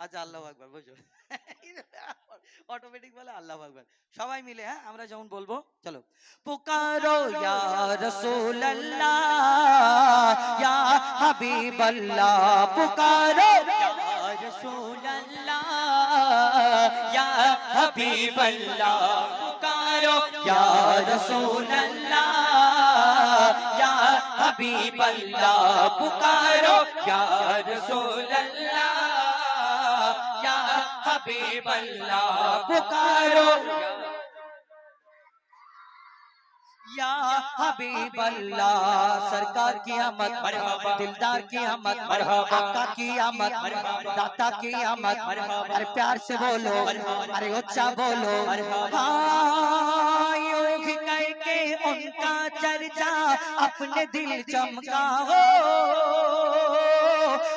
আচ্ছা আল্লাহু আকবার বুঝো। অটোমেটিক বলে আল্লাহু আকবার। সবাই মিলে হ্যাঁ আমরা যেমন বলবো চলো। পুকারো ইয়া রাসূলুল্লাহ ইয়া হাবিবাল্লাহ পুকারো ইয়া রাসূলুল্লাহ ইয়া হাবিবাল্লাহ পুকারো ইয়া রাসূলুল্লাহ ইয়া হাবিবাল্লাহ পুকারো ইয়া রাসূলুল্লাহ ইয়া হাবিবাল্লাহ পুকারো या हबीब अल्लाह सरकार की आमद मरहबा दिलदार की आमद मरहबा आका की आमद मरहबा दाता की आमद मरहबा अरे प्यार से बोलो अरे ऊंचा बोलो हाँ यूं ही करके उनका चर्चा अपने दिल चमका हो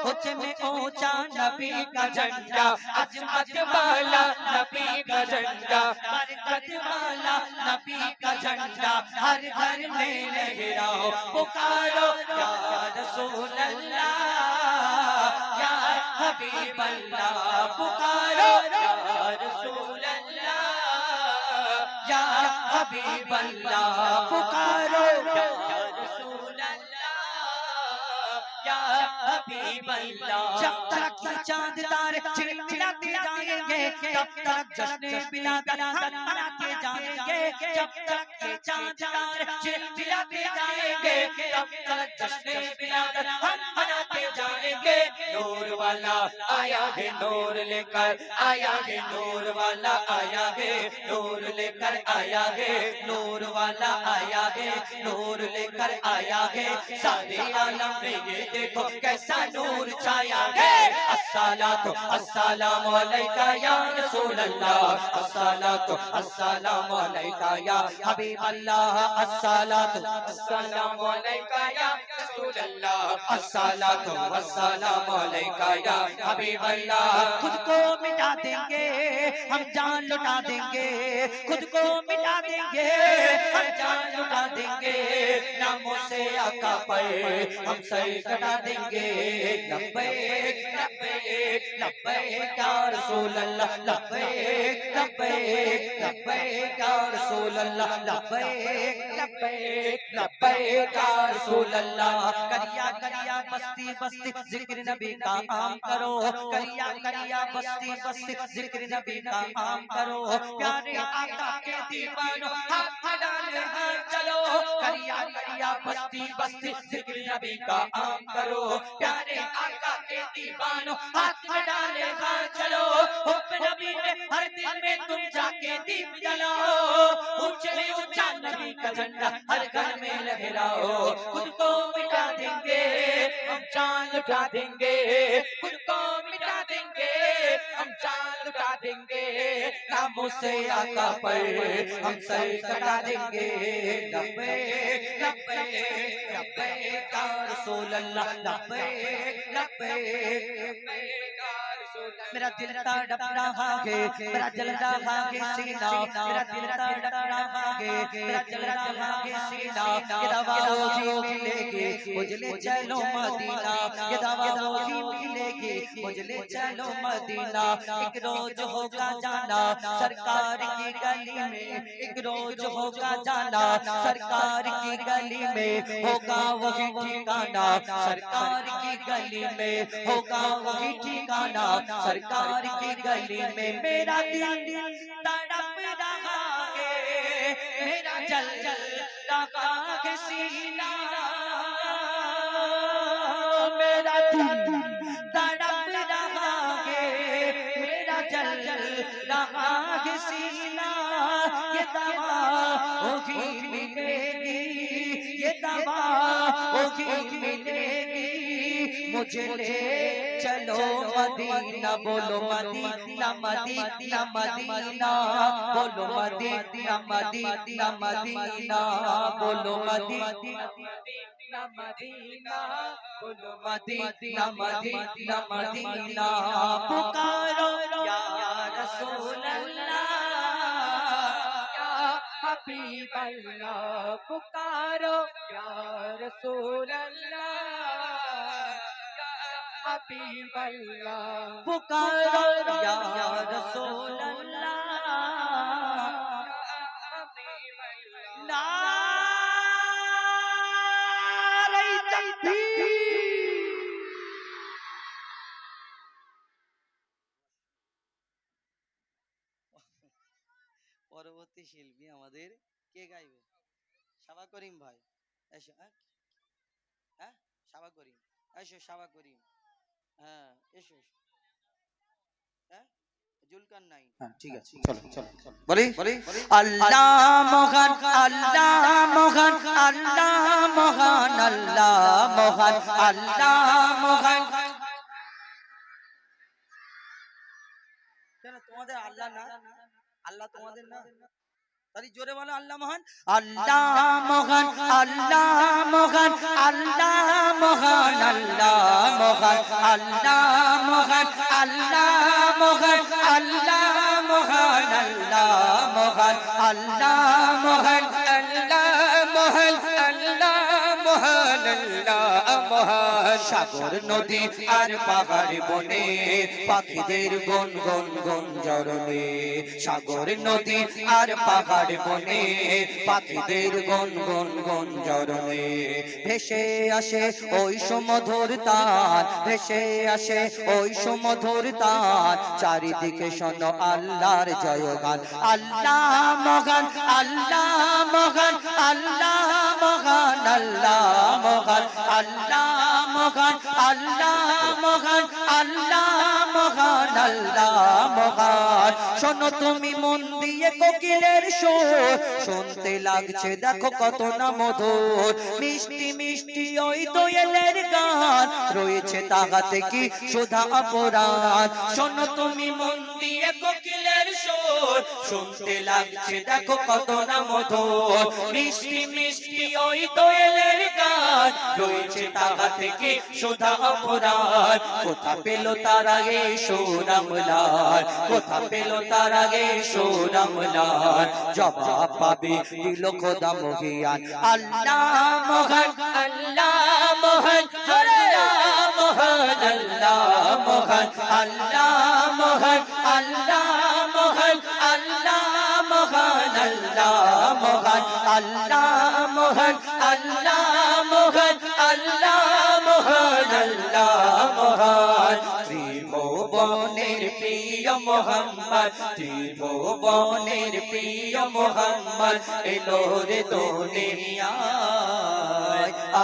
ऊंचे में ऊंचा नबी का झंडा अजमत वाला नबी का झंडा बरकत वाला नबी का झंडा हर घर में लहराओ पुकारो या रसूल अल्लाह या हबीब अल्लाह पुकारो या रसूल अल्लाह या हबीब अल्लाह पुकारो या रसूल अल्लाह या हबीब अल्लाह जब तक चांद तारे चिलमिलाते जाएंगे तब तक जश्न बिलावल हम मनाते जाएंगे जब तक ये चांद तारे चिलमिलाते जाएंगे तब तक जश्न बिलावल हम मनाते जाएंगे नूर वाला आया है नूर लेकर आया है नूर वाला आया है नूर लेकर आया है नूर वाला आया है नूर लेकर आया है सारे आलम में ये देखो कैसा नूर छाया है अस्सलातु अस्सलामु अलैका या रसूल अल्लाह अस्सलातु अस्सलामु अलैका या हबीब अल्लाह अस्सलातु अस्सलामु अलैका या रसूल अल्लाह अस्सलातु अस्सलामु अलैका या हबीब अल्लाह खुद को मिटा देंगे हम जान लुटा देंगे खुद को मिटा देंगे हम जान लुटा देंगे नामों से आका पर हम सर कटा देंगे लब्बैक लब्बैक लब्बैक या रसूल अल्लाह लब्बैक लब्बैक लब्बैक या रसूल अल्लाह लब्बैक लब्बैक लब्बैक या रसूल अल्लाह करिया करिया बस्ती बस्ती जिक्र नबी का आम करो करिया करिया बस्ती बस्ती जिक्र नबी का आम करो प्यारे आका के दीवानों हाथ डाले हाथ चलो करिया करिया बस्ती बस्ती जिक्र नबी का आम करो प्यारे आका के दीवानों हाथ में डाले हाथ चलो हुब नबी में हर दिल में तुम जाके दीप जलाओ ऊंचे में ऊंचा नबी का झंडा हर घर में लहराओ खुद को मिटा देंगे हम जान लुटा देंगे खुद को मिटा देंगे हम जान लुटा देंगे नामों से आका पर हम सर कटा देंगे लब्बैक लब्बैक लब्बैक या रसूल अल्लाह लब्बैक लब्बैक लब्बैक या रसूल अल्लाह मेरा दिल तड़प रहा है मेरा जल रहा है सीना मेरा दिल तड़प रहा है मेरा जल रहा है सीना ये दवा वही मिलेगी मुझे ले चलो मदीना ये दवा वही मिलेगी मुझे ले चलो मदीना एक रोज होगा जाना सरकार की गली में एक रोज होगा जाना सरकार की गली में होगा वही ठिकाना सरकार की गली में होगा वही ठिकाना सरकार की गली में मेरा दिल तड़प रहा है मेरा जल जल रहा है सीना मेरा दिल तड़प रहा है मेरा जल जल रहा है सीना ये दवा वही मिलेगी ये दवा वही मिलेगी मुझे ले चलो मदीना बोलो मदीना मदीना मदीना बोलो मदीना मदीना मदीना बोलो मदीना मदीना बोलो मदीना मदीना मदीना पुकारो या रसूल अल्लाह या हबीब अल्लाह पुकारो या रसूल अल्लाह হাবিবাল্লাহ পুকারো ইয়া রাসূলুল্লাহ নারে তাকবীর। পরবর্তী শিল্পী আমাদের কে গাইবে? সাবা করিম ভাই, এসো। হ্যাঁ সাবা করিম, এসো সাবা করিম। হ্যাঁ এসো। হ্যাঁ জুলকার নাই। হ্যাঁ ঠিক আছে, চলো চলো বলি বলি। আল্লাহ মহান, আল্লাহ মহান, আল্লাহ মহান, আল্লাহ মহান, আল্লাহ মহান। কেন তোমাদের আল্লাহ না? আল্লাহ তোমাদের না? তাহলে জোরে বলো আল্লাহ মহান। আল্লাহ মহান, আল্লাহ মহান, আল্লাহ মহান, আল্লাহ মহান, আল্লাহ মহান, আল্লাহ মহান, আল্লাহ মহান, আল্লাহ মহান, আল্লাহ মহান, আল্লাহ মহান, আল্লাহ মহান, আল্লাহ মহান। সাগর নদী আর পাহাড় বনে পাখিদের গুন গুন গুঞ্জরণে, সাগর নদী আর পাহাড় বনে পাখিদের গুন গুন গুঞ্জরণে। ভেসে আসে ওই সুমধুর তার, ভেসে আসে ওই সুমধুর তার, চারিদিকে শোনো আল্লাহর জয়গান। আল্লাহ মহান, আল্লাহ মহান, আল্লাহ মহান, আল্লাহ মহান, আল্লাহ মহান, আল্লাহ মহান, আল্লাহ মহান, আল্লাহ মহান। শোনো তুমি মন দিয়ে কোকিলের সুর, শুনতে লাগছে দেখো কত না মধুর, মিষ্টি মিষ্টি ওই দোয়েলের গান, রয়েছে তাহাতে কি সুধা অপরাধ। শোনো তুমি মন দিয়ে কোকিলের সুর, শুনতে লাগছে দেখো কত না মধুর, মিষ্টি মিষ্টি ওই দোয়েলের গান, রয়েছে তাহাতে কি সুধা অপরাধ। কোথা পেল তার আগে সুরামলার, কোথা পেল তার আগে সুরামলার, জবাব পাবে দিল খোদা মহিয়ান। আল্লাহ মহান, আল্লাহ মহান, আল্লাহ মহান, আল্লাহ মহান, আল্লাহ মহান, আল্লাহ মহান, আল্লাহ মহান, আল্লাহ মহান, আল্লাহ মহান, আল্লাহ মহান, আল্লাহ মহান, আল্লাহ মহান। ত্রিভুবনের প্রিয় মোহাম্মদ, ত্রিভুবনের প্রিয় মোহাম্মদ এলো রে দুনিয়ায়।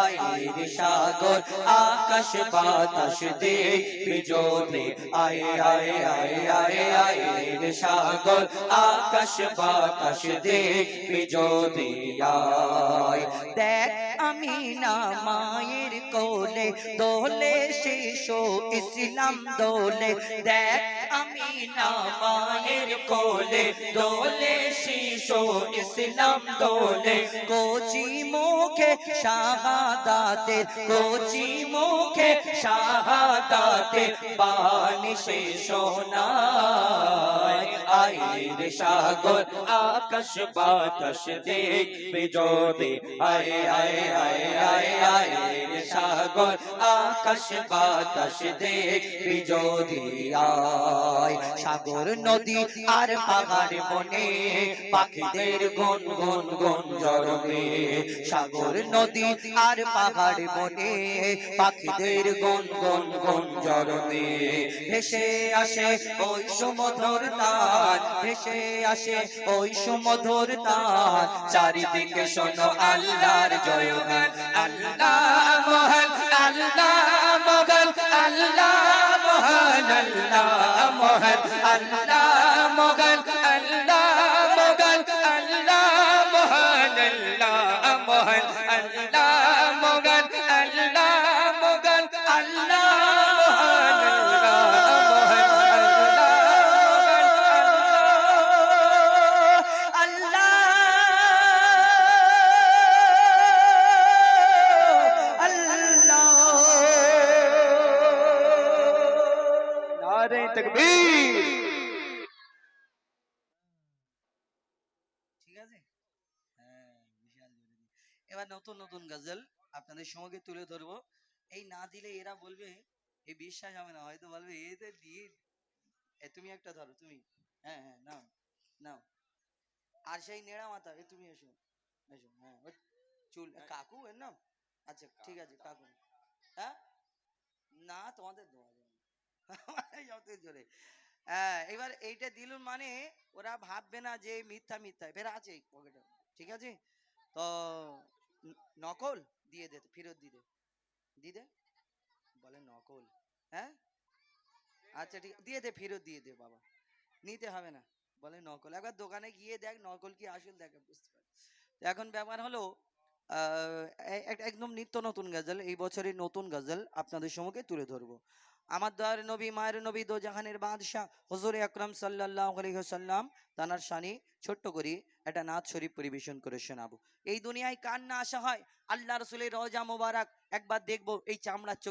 আয়ের সাগর আকাশ বাতাস দেখবি যদি, আয় আয় আয় আয় আয়ের সাগর আকাশ বাতাস দেখবি যদি আয়। দেখ আমিনা মায়ের কোলে দোলে শিশু ইসলাম দোলে, দেখ আমিনা মায়ের কোলে দোলে শিশু ইসলাম দোলে। কোচি মুখে শাহাদাতের, কোচি মুখে শাহাদাতের বাণী সে শোনায়। আয়ের সাগর আকাশ বাতাস দেখবে যদি, আয় আয় আয় আয় আয়ের সাগর আকাশ বাতাস দেখবে যদি আয়। সাগর নদী আর পাহাড় বনে পাখিদের গুন গুন গুঞ্জরণে, সাগর নদী আর পাহাড় বনে পাখিদের গুন গুন গুঞ্জরণে। ভেসে আসে ওই সুমধুর তার, ভেসে আসে ওই সুমধুর তার, চারিদিকে শোনো আল্লাহর জয়গান। আল্লাহ মহান, আল্লাহ মহান, আল্লাহ মহান, আল্লাহ মহান, আল্লাহ মহান, আল্লাহ মহান, আল্লাহ মহান, আল্লাহ মহান, আল্লাহ মহান, আল্লাহ মহান, আল্লাহ তাকবীর। ঠিক আছে, হ্যাঁ বিশাল জোরে। এবার নতুন নতুন গজল আপনাদের সঙ্গে তুলে ধরবো। এই না দিলে এরা বলবে এই বিশ্বাস হবে না, হয়তো বলবে এতে দিয়ে তুমি একটা ধরো তুমি। হ্যাঁ হ্যাঁ নাও নাও। আর সেই নেড়া মাথা, তুমি এসো এসো। হ্যাঁ চুল কাকু এর নাম? আচ্ছা ঠিক আছে কাকু। হ্যাঁ না তোমাদের দেওয়া যাবে না। যত জোরে। হ্যাঁ এবার এইটা দিলুন মানে ওরা ভাববে না যে মিথ্যা মিথ্যা, ফের আছে পকেটে, ঠিক আছে? তো নকল দিয়ে দে, ফেরত দিয়ে দে বলে নকল। হ্যাঁ আচ্ছা ঠিক দিয়ে দে, ফেরত দিয়ে দে বাবা, নিতে হবে না, বলে নকল। একবার দোকানে গিয়ে দেখ নকল কি আসল দেখ, বুঝতে পারবে। তো এখন ব্যাপার হলো একদম নিত্য নতুন গজল, এই বছরের নতুন গজল আপনাদের সম্মুখে তুলে ধরবো। আমার দয়ার নবী মায়ের নবী দো জাহানের বাদশাহ হুজুর আকরাম সাল্লাল্লাহু আলাইহি ওয়াসাল্লাম তানার শানে ছোট্ট করে একটা নাথ শরীফ পরিবেশন করে শোনাবো। এই দুনিয়ায় কার না আশা হয় আল্লাহ রাসূলের রওজা মোবারক একবার দেখবো, এই চামড়ার চোখে